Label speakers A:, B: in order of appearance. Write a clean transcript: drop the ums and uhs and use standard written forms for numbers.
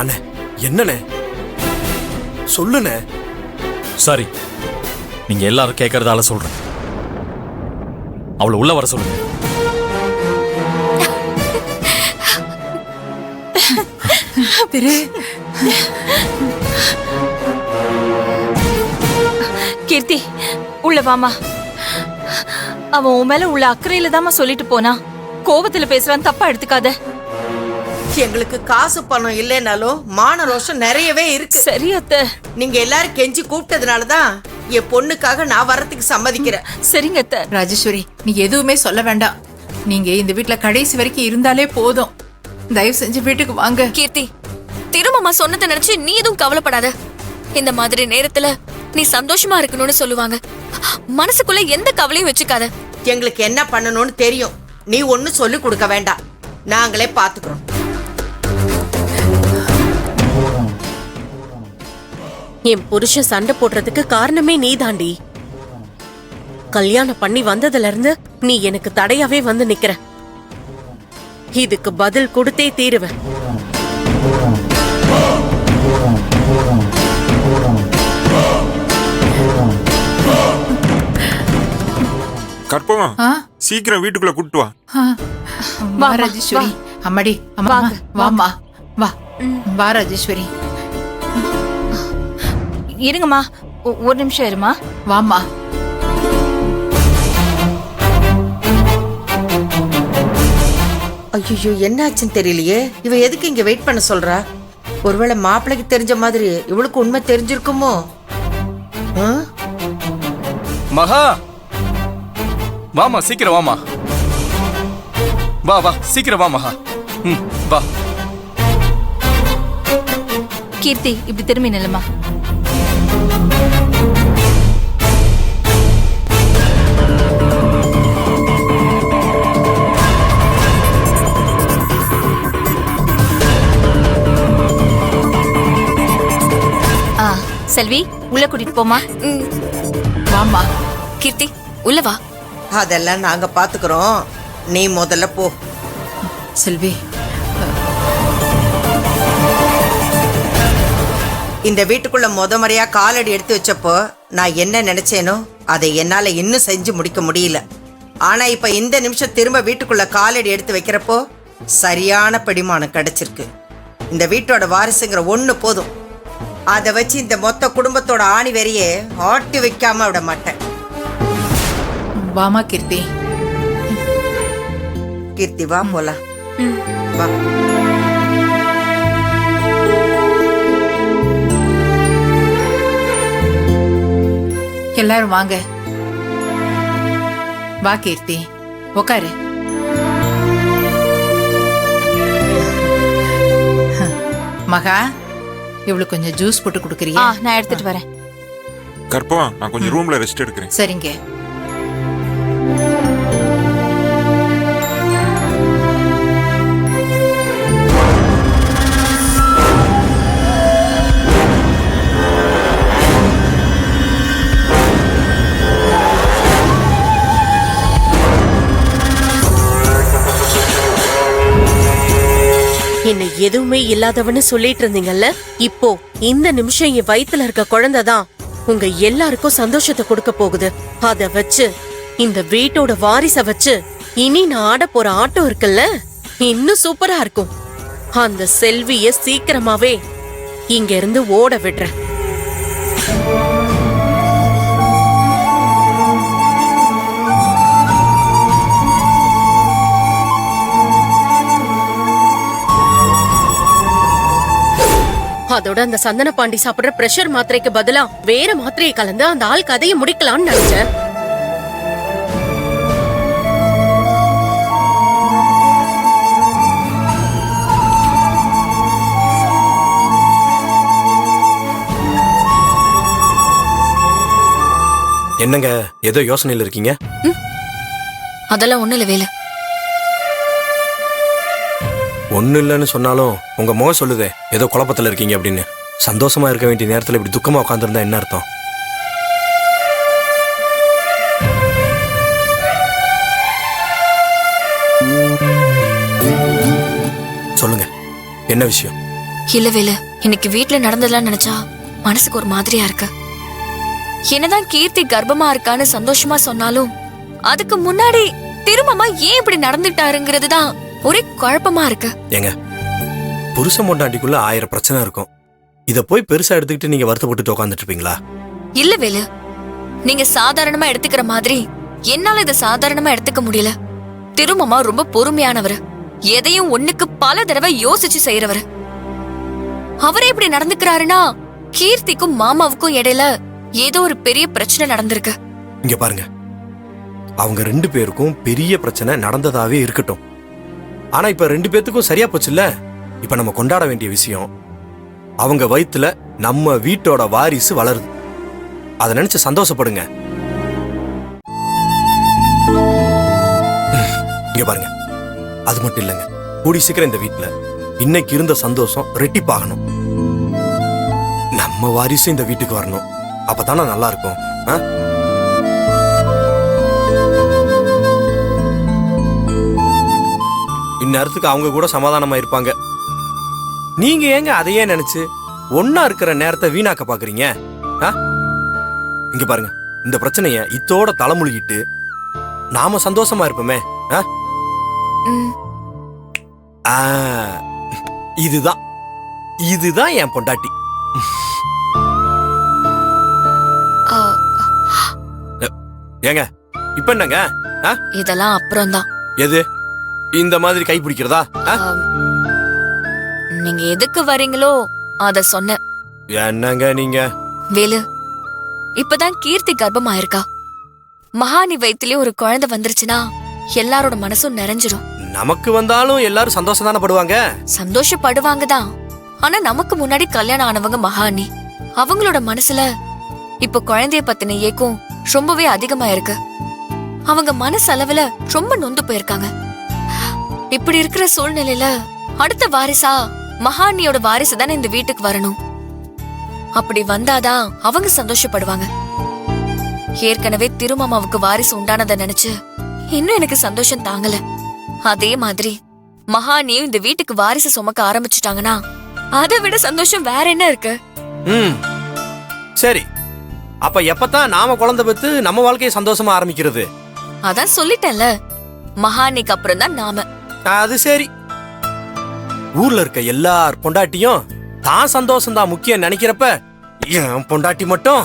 A: அண்ணே என்னண்ணே சொல்லுண்ணே.
B: சரி, நீங்க எல்லாரும் கேட்கறதால சொல்றேன். அவளை உள்ள வர சொல்லுங்க.
C: கீர்த்தி உள்ள வாமா. அவன் உன் மேல உள்ள அக்கறையில தாமா சொல்லிட்டு போனா. கோபத்துல பேசுறான், தப்பா எடுத்துக்காத.
D: எங்களுக்கு காசு பணம் இல்லைனாலும் மான ரோஷம் நிறையவே இருக்கு.
C: சரி அத்தை.
D: நீங்க எல்லாரும் கெஞ்சி கூப்பிட்டதுனாலதான் என் பொண்ணுக்காக நான் வர்றதுக்கு சம்மதிக்கிறேன்.
C: சரிங்க அத்தை.
E: ராஜேஸ்வரி, நீ எதுவுமே சொல்ல வேண்டாம். நீங்க இந்த வீட்டுல கடைசி வரைக்கும் இருந்தாலே போதும். தயவு செஞ்சு வீட்டுக்கு வாங்க.
F: கீர்த்தி, திருமம்மா சொன்னதை நினைச்சு நீ எதுவும் கவலைப்படாத. இந்த மாதிரி நேரத்துல நீ சந்தோஷமா இருக்கணும்னு சொல்லுவாங்க. மனசுக்குள்ள எந்த கவலையும் வச்சுக்காத.
D: எங்களுக்கு என்ன பண்ணணும்னு தெரியும். நீ ஒண்ணு சொல்லி கொடுக்க வேண்டாம், நாங்களே பாத்துக்கிறோம்.
G: என் புருஷன் சண்டை போடுறதுக்கு காரணமே நீ தாண்டி. கல்யாணம் பண்ணி வந்ததுல இருந்து நீ எனக்கு தடையாவே வந்து நிக்கிற. இதுக்கு பதில் கொடுத்தே தீருவேன்.
H: கற்பகம், சீக்கிரம் வீட்டுக்குள்ள கூட்டு வா.
E: வா ராஜேஸ்வரி. அம்மாடி, அம்மா வாமா, வா வா ராஜேஸ்வரி.
C: இருங்கம்மா, ஒரு நிமிஷம் இருமா.
E: வாமா.
D: ஐயோ, என்னாச்சுன்னு தெரியலையே. இவ எதுக்கு இங்க வெயிட் பண்ண சொல்றா? ஒருவேளை மாப்பிள்ளைக்கு தெரிஞ்ச மாதிரி இவளுக்கு உண்மை தெரிஞ்சிருக்குமோ?
B: மகா, வாமா, சீக்கிரம் வாமா. வா வா, சீக்கிரம் வா மகா. வா.
C: கீர்த்தி, இப்படி திரும்பி நில்லுமா. செல்வி, உள்ள கூட்டிட்டு போமா.
E: வாமா.
F: கீர்த்தி, உள்ள வா.
D: அதெல்லாம் நாங்க பாத்துக்கிறோம், நீ முதல்ல போ.
E: செல்வி,
D: இந்த வீட்டுக்குள்ள முறையா காலடி எடுத்து வச்சப்போ நான் என்ன நினைச்சேனோ அதை என்னால இன்னும் செஞ்சு முடிக்க முடியல. ஆனா இப்ப இந்த நிமிஷம் திரும்ப வீட்டுக்குள்ள காலடி எடுத்து வைக்கிறப்போ சரியான பிடிமானம் கிடைச்சிருக்கு. இந்த வீட்டோட வாரிசுங்கிற ஒண்ணு போதும். அதை வச்சு இந்த மொத்த குடும்பத்தோட ஆணி வெறியே ஆட்டி வைக்காம விட மாட்டேன்.
E: வாமா கீர்த்தி.
D: கீர்த்தி, வா போலாம். வா.
E: எல்லாரும் வாங்க. வா கீர்த்தி, உக்காரு. மகா, இவளுக்கு கொஞ்சம் ஜூஸ் போட்டு கொடுக்குறியா?
C: நான் எடுத்துட்டு வரேன்.
H: கற்பகம், நான் கொஞ்சம் ரூம்ல ரெஸ்ட் எடுக்கிறேன்.
E: சரிங்க.
G: என்ன எதுவுமே இல்லாதவன்னு சொல்லிட்டு இருந்தீங்கல்ல, இப்போ இந்த நிமிஷம் என் வயித்துல இருக்க குழந்தைதான் உங்க எல்லாருக்கும் சந்தோஷத்தை கொடுக்க போகுது. அத வச்சு இந்த வீட்டோட வாரிச வச்சு இனி நான் ஆட போற ஆட்டம் இருக்குல்ல, இன்னும் சூப்பரா இருக்கும். அந்த செல்விய சீக்கிரமாவே இங்க இருந்து ஓட விடுறேன். அதோட அந்த சந்தன பாண்டி சாப்பிடுற பிரஷர் மாத்திரைக்கு பதிலா வேற மாத்திரையை கலந்து அந்த ஆள் கதையை முடிக்கலாம்னு நினைச்சேன்.
A: என்னங்க, ஏதோ யோசனையில இருக்கீங்க?
F: அதெல்லாம் ஒண்ணு இல்ல வேலு.
A: ஒண்ணு இல்லைன்னு சொன்னாலும் உங்க முகம் சொல்லுதே ஏதோ குழப்பத்துல இருக்கீங்க அப்படின்னு. சந்தோஷமா இருக்க வேண்டிய நேரத்துல இப்படி துக்கமா உட்காந்துருந்தா என்ன அர்த்தம்? சொல்லுங்க, என்ன விஷயம்?
F: இல்ல வேலு, இன்னைக்கு வீட்ல நடந்ததெல்லாம் நினைச்சா மனசுக்கு ஒரு மாதிரியா இருக்கு. என்னதான் கீர்த்தி கர்ப்பமா இருக்கான்னு சந்தோஷமா சொன்னாலும் அதுக்கு முன்னாடி திருமமா ஏன் இப்படி நடந்துட்டாருங்கிறது தான் ஒரே குழப்பமா இருக்கு.
A: ஏங்க, புருஷன் பொண்டாட்டிக்குள்ள 1000 பிரச்சனை இருக்கும். இத போய் பெருசா எடுத்துக்கிட்டு நீங்க வருத்தப்பட்டு உட்காந்துட்டு இருப்பீங்களா?
F: இல்ல வேலு, நீங்க சாதாரணமா எடுத்துக்கிற மாதிரி என்னால இதை சாதாரணமா எடுத்துக்க முடியல. திருமமா ரொம்ப பொறுமையானவர், எதையும் ஒண்ணுக்கு பல தடவை யோசிச்சு செய்யறவர். அவரே இப்படி நடந்துக்கிறாருன்னா கீர்த்திக்கும் மாமாவுக்கும் இடையில ஏதோ ஒரு பெரிய பிரச்சனை நடந்திருக்கு.
A: இங்க பாருங்க, அவங்க 2 பேருக்கும் பெரிய பிரச்சனை நடந்ததாவே இருக்கட்டும். ஆனா இப்ப 2 பேத்துக்கும் சரியா போச்சுல்ல. இப்ப நம்ம கொண்டாட வேண்டிய விஷயம், அவங்க வயித்துல நம்ம வீட்டோட வாரிசு வளருது. அதை நினைச்சு சந்தோஷப்படுங்க. இங்க பாருங்க, அது மட்டும் இல்லைங்க, கூடி சீக்கிரம் இந்த வீட்டுல இன்னைக்கு இருந்த சந்தோஷம் ரெட்டிப்பாகணும். நம்ம வாரிசு இந்த வீட்டுக்கு வரணும். அப்பதானே நல்லா இருக்கும். இந்நேரத்துக்கு அவங்க கூட சமாதானமா இருப்பாங்க. நீங்க ஏங்க அதையே நினைச்சு ஒன்னா இருக்கிற நேரத்தை வீணாக்க பாக்குறீங்க? இங்க பாருங்க, இந்த பிரச்சனைய இத்தோட தலைமுழுகிட்டு நாம சந்தோஷமா இருப்போமே. இதுதான் என் பொண்டாட்டி. ஏங்க இப்ப என்னங்க?
F: இதெல்லாம் அப்புறம்தான்.
A: எது இந்த மாதிரி கை பிடிக்கிறதா?
F: நீங்க எதுக்கு வரீங்களோ அத சொன்ன.
A: என்னங்க நீங்க?
F: வேலு, இப்பதான் கீர்த்தி கர்ப்பமா இருக்கா. மகானி வயித்துலயும் ஒரு குழந்தை வந்துருச்சுன்னா எல்லாரோட மனசும் நிறைஞ்சிரும்.
A: நமக்கு வந்தாலும் எல்லாரும் சந்தோஷம் தானே படுவாங்க.
F: சந்தோஷப்படுவாங்க தான். ஆனா நமக்கு முன்னாடி கல்யாணம் ஆனவங்க மகானி, அவங்களோட மனசுல இப்ப குழந்தைய பத்தின ஏக்கம் ரொம்பவே அதிகமா இருக்கு. அவங்க மனசளவுல ரொம்ப நொந்து போயிருக்காங்க. இப்படி இருக்கிற சூழ்நிலையில அடுத்த வாரிசா மகானியோட வாரிசு தானே இந்த வீட்டுக்கு வரணும். அப்படி வந்தாதான் அவங்க சந்தோஷப்படுவாங்க. ஏற்கனவே திருமாமாவுக்கு வாரிசு உண்டானதை நினைச்சு இன்னும் எனக்கு சந்தோஷம் தாங்கல. அதே மாதிரி மகானியும் இந்த வீட்டுக்கு வாரிசு சுமக்க ஆரம்பிச்சுட்டாங்கன்னா அதை விட சந்தோஷம் வேற என்ன இருக்கு?
A: சரி, அப்ப எப்பதான் நாம குழந்தை பெத்து நம்ம வாழ்க்கையை சந்தோஷமா ஆரம்பிக்கிறது?
F: அதான் சொல்லிட்டேன்ல, மகானிக்கு அப்புறம் தான் நாம.
A: அது சரி, ஊர்ல இருக்க எல்லார் பொண்டாட்டியும் தான் சந்தோஷம் தான் முக்கியம் நினைக்கிறப்ப என் பொண்டாட்டி மட்டும்